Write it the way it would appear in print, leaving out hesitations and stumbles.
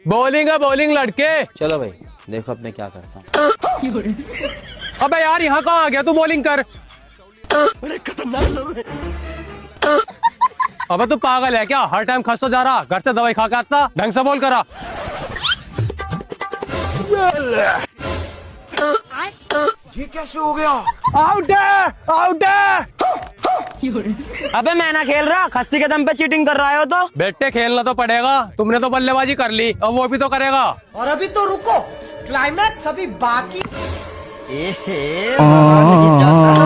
Bowling है bowling लड़के। चलो भाई देखो अब मैं क्या करता हूँ। अबे यार यहाँ कहाँ आ गया तू, बॉलिंग कर। बड़े खतरनाक लोग हैं। अबे तू पागल है क्या, हर टाइम खस तो जा रहा, घर से दवाई खा के आता, ढंग से बोल करा। ये कैसे हो गया? आउट है, आउट है। अबे मैं ना खेल रहा, खस्सी के दम पे चीटिंग कर रहा है हो तो। बेटे खेलना तो पड़ेगा, तुमने तो बल्लेबाजी कर ली, अब वो भी तो करेगा। और अभी तो रुको, क्लाइमैक्स अभी बाकी। नहीं जाता।